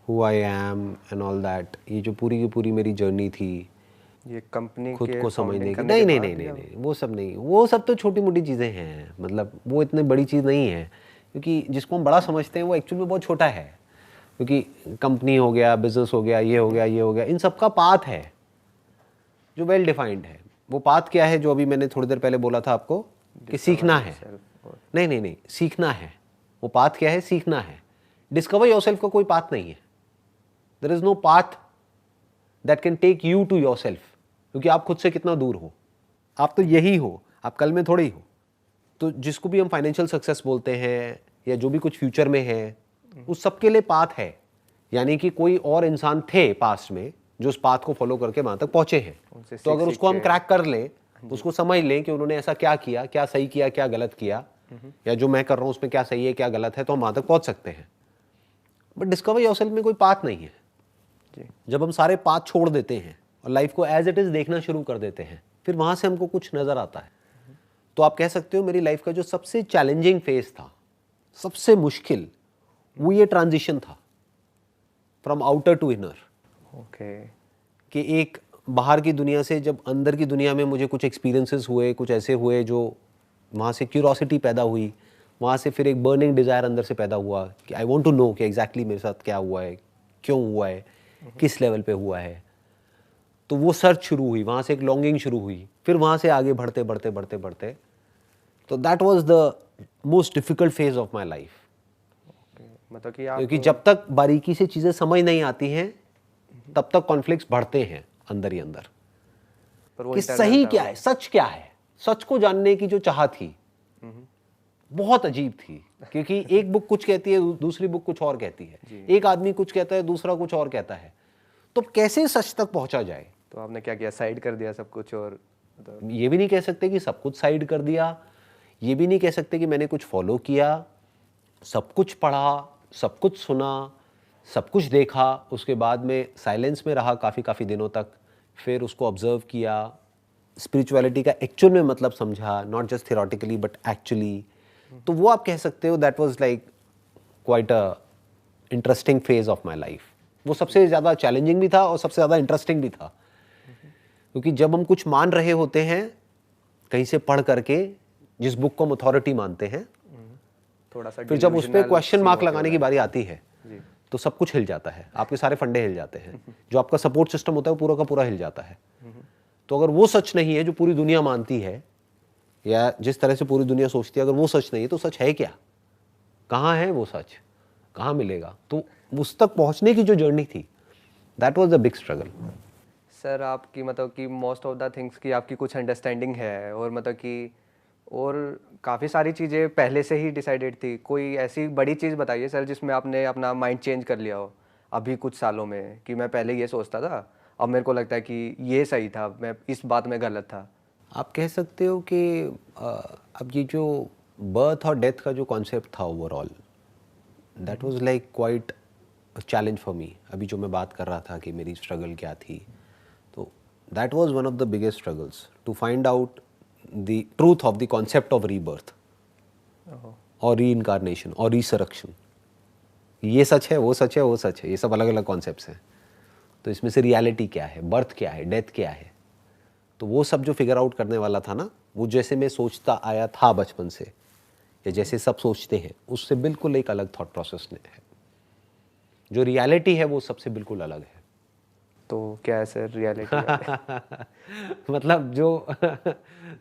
who I am and all that. ये जो पूरी की पूरी मेरी जर्नी थी
ये कंपनी
खुद
के
को
फाउंडिंग
समझने की,
करने
नहीं
के
नहीं
बाद
नहीं नहीं
या
नहीं, वो सब नहीं, वो सब तो छोटी मोटी चीज़ें हैं, मतलब वो इतनी बड़ी चीज़ नहीं है, क्योंकि जिसको हम बड़ा समझते हैं वो एक्चुअली में बहुत छोटा है। क्योंकि कंपनी हो गया, बिजनेस हो गया, ये हो गया, ये हो गया, इन सब का पाथ है जो वेल डिफाइंड है। वो पाथ क्या है जो अभी मैंने थोड़ी देर पहले बोला था आपको कि सीखना है।
self और
नहीं नहीं नहीं, सीखना है। वो पाथ क्या है? सीखना है। डिस्कवर योरसेल्फ का कोई पाथ नहीं है। There is no path that can take you to yourself, क्योंकि आप खुद से कितना दूर हो। आप तो यही हो, आप कल में थोड़े ही हो। तो जिसको भी हम फाइनेंशियल सक्सेस बोलते हैं या जो भी कुछ फ्यूचर में है, उस सबके लिए पाथ है। यानी कि कोई और इंसान थे पास्ट में जो उस पाथ को फॉलो करके वहां तक पहुंचे हैं।
उनसे
तो अगर
सीख
उसको हम
के
क्रैक कर लें, उसको समझ लें कि उन्होंने ऐसा क्या किया, क्या सही किया, क्या गलत किया, या जो मैं कर रहा हूं उसमें क्या सही है, क्या गलत है, तो हम वहां तक पहुंच सकते हैं। बट डिस्कवर योरसेल्फ में कोई पाथ नहीं है।
जी
जब हम सारे पाथ छोड़ देते हैं और लाइफ को एज इट इज देखना शुरू कर देते हैं, फिर वहां से हमको कुछ नजर आता है। तो आप कह सकते हो मेरी लाइफ का जो सबसे चैलेंजिंग फेज था, सबसे मुश्किल, वो ये ट्रांजिशन था from outer to inner.
Okay
कि एक बाहर की दुनिया से जब अंदर की दुनिया में मुझे कुछ एक्सपीरियंसेस हुए, कुछ ऐसे हुए जो वहाँ से क्यूरोसिटी पैदा हुई, वहाँ से फिर एक बर्निंग डिज़ायर अंदर से पैदा हुआ कि आई वांट टू नो कि एग्जैक्टली मेरे साथ क्या हुआ है, क्यों हुआ है, किस लेवल पे हुआ है। तो वो सर्च शुरू हुई, वहाँ से एक लॉन्गिंग शुरू हुई, फिर वहाँ से आगे बढ़ते बढ़ते बढ़ते बढ़ते, तो that was the most difficult phase of my life.
मतलब कि आप
क्योंकि जब तक बारीकी से चीज़ें समझ नहीं आती हैं तब तक कॉन्फ्लिक्ट्स बढ़ते हैं अंदर ही अंदर
पर वो
कि
internal
सही
था
क्या
वो।
है, सच क्या है। सच को जानने की जो चाह थी बहुत अजीब थी, क्योंकि एक बुक कुछ कहती है, दूसरी बुक कुछ और कहती है, एक आदमी कुछ कहता है, दूसरा कुछ और कहता है। तो कैसे सच तक पहुंचा जाए?
तो आपने क्या किया, साइड कर दिया सब कुछ, और मतलब
ये भी नहीं कह सकते कि सब कुछ साइड कर दिया, ये भी नहीं कह सकते कि मैंने कुछ फॉलो किया। सब कुछ पढ़ा, सब कुछ सुना, सब कुछ देखा, उसके बाद में साइलेंस में रहा काफ़ी दिनों तक, फिर उसको ऑब्जर्व किया, स्पिरिचुअलिटी का एक्चुअल में मतलब समझा, not just theoretically but actually. तो वो आप कह सकते हो that was like quite a interesting phase of my life. वो सबसे ज़्यादा चैलेंजिंग भी था और सबसे ज़्यादा इंटरेस्टिंग भी था, क्योंकि जब हम कुछ मान रहे होते हैं कहीं से पढ़ करके, जिस बुक को हम अथॉरिटी मानते हैं,
थोड़ा सा
फिर जब उस पर
delusional
क्वेश्चन
सी
मार्क
होते हो
लगाने की बारी आती है
जी
तो सब कुछ हिल जाता है, आपके सारे फंडे हिल जाते हैं, जो आपका सपोर्ट सिस्टम होता है वो पूरा का पूरा हिल जाता है। तो अगर वो सच नहीं है जो पूरी दुनिया मानती है या जिस तरह से पूरी दुनिया सोचती है, अगर वो सच नहीं है तो सच है क्या? कहाँ है वो सच? कहाँ मिलेगा? तो उस तक पहुंचने की जो जर्नी थी, that was the big struggle.
Sir. आपकी मतलब कि मोस्ट ऑफ द थिंग्स की आपकी कुछ अंडरस्टैंडिंग है, और मतलब कि और काफ़ी सारी चीज़ें पहले से ही डिसाइडेड थी। कोई ऐसी बड़ी चीज़ बताइए सर जिसमें आपने अपना माइंड चेंज कर लिया हो अभी कुछ सालों में, कि मैं पहले ये सोचता था, अब मेरे को लगता है कि ये सही था, मैं इस बात में गलत था।
आप कह सकते हो कि अब ये जो बर्थ और डेथ का जो कॉन्सेप्ट था overall, that was like quite challenge for me. अभी जो मैं बात कर रहा था कि मेरी स्ट्रगल क्या थी, तो that was one of the biggest struggles to find out the truth of the concept of rebirth और री इनकारनेशन और रिसरेक्शन। ये सच है, वो सच है, वो सच है, ये सब अलग अलग कॉन्सेप्ट्स हैं। तो इसमें से रियलिटी क्या है, बर्थ क्या है, डेथ क्या है, तो वो सब जो फिगर आउट करने वाला था ना, वो जैसे मैं सोचता आया था बचपन से, या जैसे सब सोचते हैं, उससे बिल्कुल एक अलग थॉट प्रोसेस है। जो रियलिटी है वो सबसे बिल्कुल अलग है।
तो क्या है सर रियलिटी?
मतलब जो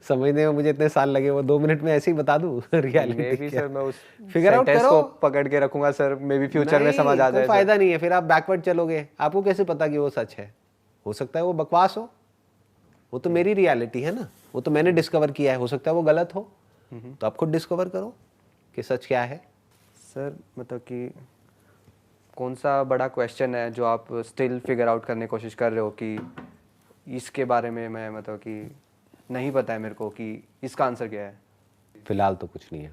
समझने में मुझे इतने साल लगे वो 2 मिनट में ऐसे ही बता दूं
मे
रियलिटी
बी
क्या।
सर मैं उस
फिगर आउट
सेंटेंस
करो।
को पकड़ के रखूंगा सर, मे बी फ्यूचर में समझ आ
कोई
जाए सर।
फायदा नहीं है, फिर आप बैकवर्ड चलोगे, आपको कैसे पता कि वो सच है? हो सकता है वो बकवास हो, वो तो मेरी रियलिटी है ना, वो तो मैंने डिस्कवर किया है, हो सकता है वो गलत हो, तो आप खुद डिस्कवर करो कि सच क्या है।
सर मतलब कि कौन सा बड़ा क्वेश्चन है जो आप स्टिल फिगर आउट करने की कोशिश कर रहे हो कि इसके बारे में मैं मतलब कि नहीं पता है मेरे को कि इसका आंसर क्या है?
फिलहाल तो कुछ नहीं है।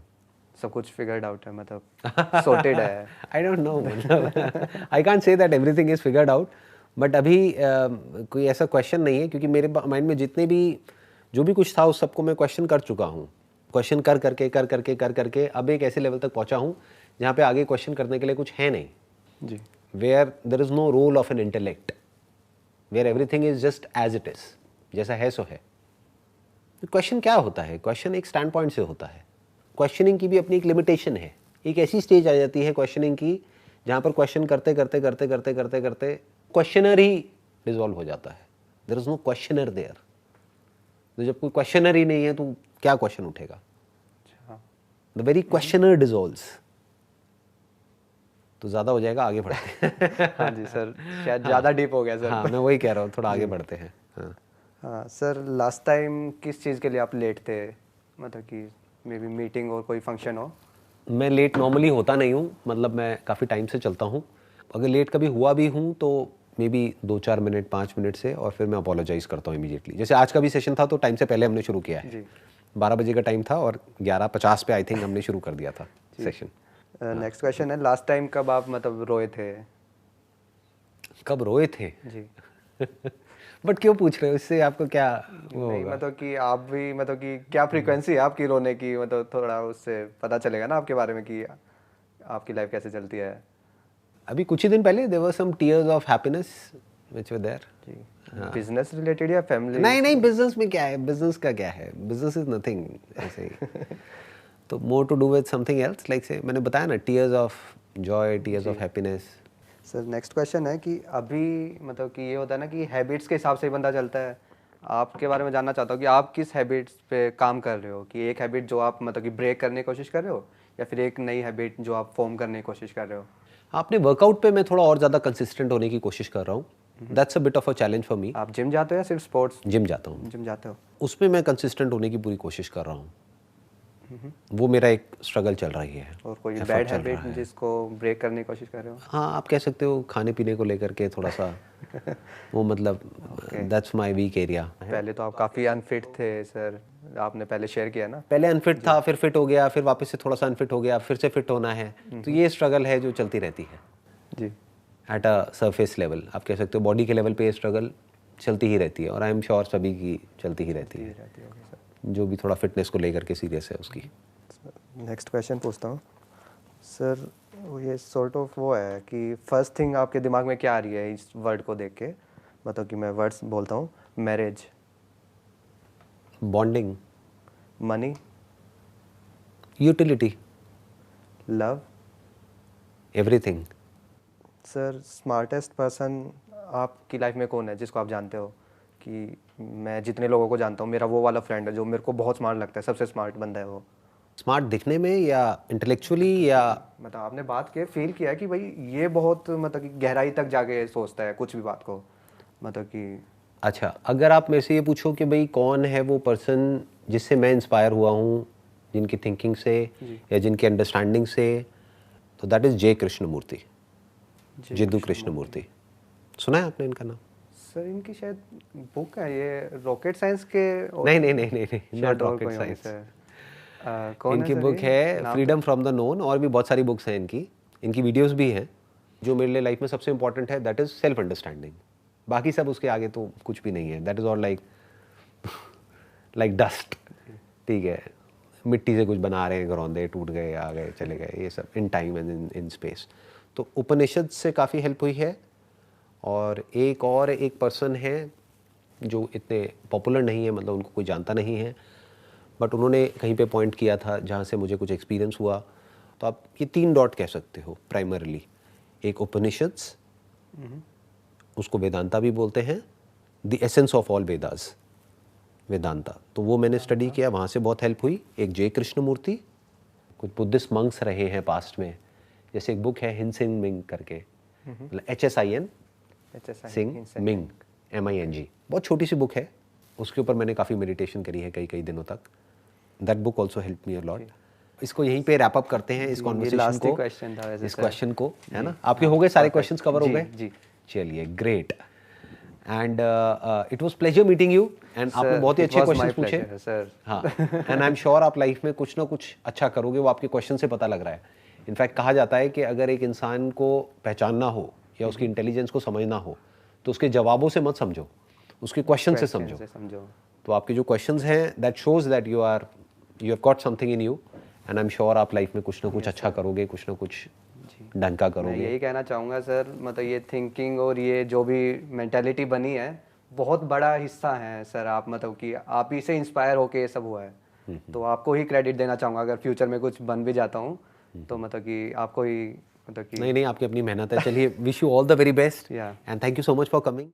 सब कुछ फिगर्ड आउट है, मतलब सॉर्टेड है।
आई डोंट नो, मतलब I can't say that everything is figured out, but अभी कोई ऐसा क्वेश्चन नहीं है, क्योंकि मेरे माइंड में जितने भी जो भी कुछ था उस सबको मैं क्वेश्चन कर चुका हूँ। क्वेश्चन कर करके अब एक ऐसे लेवल तक पहुँचा हूँ जहाँ पे आगे क्वेश्चन करने के लिए कुछ है नहीं।
जी।
Where there is no role of an intellect, where everything is just as it is, जैसा है सो है। क्वेश्चन क्या होता है? क्वेश्चन एक स्टैंड पॉइंट से होता है। क्वेश्चनिंग की भी अपनी एक लिमिटेशन है। एक ऐसी स्टेज आ जाती है क्वेश्चनिंग की जहाँ पर क्वेश्चन करते करते क्वेश्चनर ही डिजॉल्व हो जाता है। There is no questioner there. तो जब कोई क्वेश्चनर ही नहीं है तो क्या क्वेश्चन उठेगा? The very questioner dissolves. तो ज़्यादा हो जाएगा, आगे बढ़ते हैं।
हाँ जी सर, शायद ज़्यादा डीप हो गया सर।
हाँ, मैं वही कह रहा हूँ, थोड़ा आगे बढ़ते हैं। हाँ,
हाँ सर, लास्ट टाइम किस चीज़ के लिए आप लेट थे? मतलब कि मे बी मीटिंग और कोई फंक्शन हो?
मैं लेट नॉर्मली होता नहीं हूँ, मतलब मैं काफ़ी टाइम से चलता हूँ। अगर लेट कभी हुआ भी हूँ तो मे बी 2-4 मिनट 5 मिनट से, और फिर मैं अपोलोजाइज़ करता हूँ इमीडिएटली। जैसे आज का भी सेशन था तो टाइम से पहले हमने शुरू किया है।
जी।
12 बजे का टाइम था और 11:50 पे आई थिंक हमने शुरू कर दिया था सेशन।
नेक्स्ट क्वेश्चन है, लास्ट टाइम कब आप मतलब रोए थे?
कब रोए थे?
जी।
बट क्यों पूछ रहे हो? इससे आपको क्या वो
नहीं
होगा?
मतलब कि आप भी मतलब कि क्या फ्रीक्वेंसी है आपकी रोने की, मतलब थोड़ा उससे पता चलेगा ना आपके बारे में कि आपकी लाइफ कैसे चलती है।
अभी कुछ ही दिन पहले there were some tears of happiness which were there.
जी। बिजनेस रिलेटेड या फैमिली?
नहीं, बिजनेस में क्या है? बिजनेस का क्या है? बिजनेस इज नथिंग ऐसे ही। तो more to do with something else, like से मैंने बताया ना, tears of joy, tears of happiness.
Sir next question है कि अभी मतलब कि ये होता है ना कि हैबिट्स के हिसाब से ही बंदा चलता है। आपके बारे में जानना चाहता हूँ कि आप किस हैबिट्स पे काम कर रहे हो, कि एक हैबिट जो आप मतलब कि ब्रेक करने की कोशिश कर रहे हो, या फिर एक नई हैबिट जो आप फॉर्म करने की कोशिश कर रहे हो?
आपने वर्कआउट पे मैं थोड़ा और ज़्यादा कंसिस्टेंट होने की कोशिश कर रहा हूँ। That's a bit of a challenge for me.
आप जिम जाते हो या सिर्फ स्पोर्ट्स?
जिम जाता हूँ,
जिम जाते हो।
उसमें मैं कंसिस्टेंट होने की पूरी कोशिश कर रहा हूँ। वो मेरा एक स्ट्रगल चल रही है।
और कोई
effort
बैड
चल रहा
हैबिट
है।
जिसको ब्रेक करने की कोशिश कर रहे हो?
हाँ, आप कह सकते हो खाने पीने को लेकर के थोड़ा सा वो, मतलब दैट्स माय वीक एरिया।
पहले तो आप काफ़ी अनफिट थे सर, आपने पहले शेयर किया ना।
पहले अनफिट था, फिर फिट हो गया, फिर वापस से थोड़ा सा अनफिट हो गया, फिर से फिट होना है। तो ये स्ट्रगल है जो चलती रहती है
जी।
At a surface level. आप कह सकते हो बॉडी के लेवल पे ये स्ट्रगल चलती ही रहती है, और आई एम श्योर सभी की चलती ही रहती है, जो भी थोड़ा फिटनेस को लेकर के सीरियस है उसकी।
नेक्स्ट क्वेश्चन पूछता हूँ सर, ये सॉर्ट ऑफ वो है कि फर्स्ट थिंग आपके दिमाग में क्या आ रही है इस वर्ड को देख के? मतलब कि मैं वर्ड्स बोलता हूँ, marriage,
bonding,
money,
utility,
love.
Everything.
Sir smartest person आपकी लाइफ में कौन है जिसको आप जानते हो कि मैं जितने लोगों को जानता हूँ, मेरा वो वाला फ्रेंड है जो मेरे को बहुत स्मार्ट लगता है, सबसे स्मार्ट बंदा है वो?
स्मार्ट दिखने में या इंटेलेक्चुअली, या
मतलब आपने बात के फील किया कि भाई ये बहुत मतलब कि गहराई तक जाके सोचता है कुछ भी बात को, मतलब कि
अच्छा, अगर आप मेरे से ये पूछो कि भाई कौन है वो पर्सन जिससे मैं इंस्पायर हुआ हूँ, जिनकी थिंकिंग से या जिनकी अंडरस्टैंडिंग से, तो that is J Krishnamurti, Jiddu Krishnamurti. सुना है आपने इनका नाम?
सर इनकी शायद बुक है ये रॉकेट साइंस के
नहीं, नॉट रॉकेट साइंस। इनकी बुक है फ्रीडम फ्रॉम द नोन, और भी बहुत सारी बुक्स हैं इनकी वीडियोस भी हैं। जो मेरे लिए लाइफ में सबसे इंपॉर्टेंट है दैट इज़ सेल्फ अंडरस्टैंडिंग। बाकी सब उसके आगे तो कुछ भी नहीं है, that is all like dust. ठीक है, मिट्टी से कुछ बना रहे हैं, घरौंदे टूट गए, आ गए, चले गए, ये सब in time and in space. तो उपनिषद से काफ़ी हेल्प हुई है। और एक पर्सन है जो इतने पॉपुलर नहीं है, मतलब उनको कोई जानता नहीं है, बट उन्होंने कहीं पे पॉइंट किया था जहाँ से मुझे कुछ एक्सपीरियंस हुआ। तो आप ये 3 डॉट कह सकते हो प्राइमरली। एक उपनिषद्स, उसको वेदांता भी बोलते हैं, the essence of all Vedas, Vedanta. तो वो मैंने स्टडी किया, वहाँ से बहुत हेल्प हुई। एक जे कृष्णमूर्ति, कुछ बुद्धिस्ट मंक्स रहे हैं पास्ट में, जैसे एक बुक है हिनसेन मिंग करके, मतलब HSIN सिंह मिंग MING, बहुत छोटी सी बुक है, उसके ऊपर मैंने काफ़ी मेडिटेशन करी है कई दिनों तक। That book also help me a lot. इसको यहीं पे रैप अप करते हैं इस कॉन्वर्सेशन को, इस क्वेश्चन को, है ना? आपके हो गए सारे क्वेश्चंस कवर हो गए जी? चलिए, great. And it was pleasure meeting you, and आपने बहुत ही अच्छे क्वेश्चंस पूछे सर। हाँ, एंड आई एम श्योर आप लाइफ में कुछ ना कुछ अच्छा करोगे, वो आपके क्वेश्चन से पता लग रहा है। इनफैक्ट कहा जाता है कि अगर एक इंसान को पहचानना हो या उसकी इंटेलिजेंस को समझना हो तो उसके जवाबों से मत समझो, उसके क्वेश्चन से समझो। तो आपके जो क्वेश्चंस हैं that shows that you have got something in you, and I am sure आप लाइफ में कुछ ना कुछ अच्छा करोगे, कुछ ना कुछ ढंग का करोगे।
मैं यही कहना चाहूँगा सर, मतलब ये थिंकिंग और ये जो भी मेंटालिटी बनी है बहुत बड़ा हिस्सा है सर। आप मतलब कि आप ही से इंस्पायर होके ये सब हुआ है, तो आपको ही क्रेडिट देना चाहूँगा। अगर फ्यूचर में कुछ बन भी जाता हूँ तो मतलब कि आपको ही, मतलब कि
नहीं, आपकी अपनी मेहनत है। चलिए, wish you all the very best, and thank you so much for coming.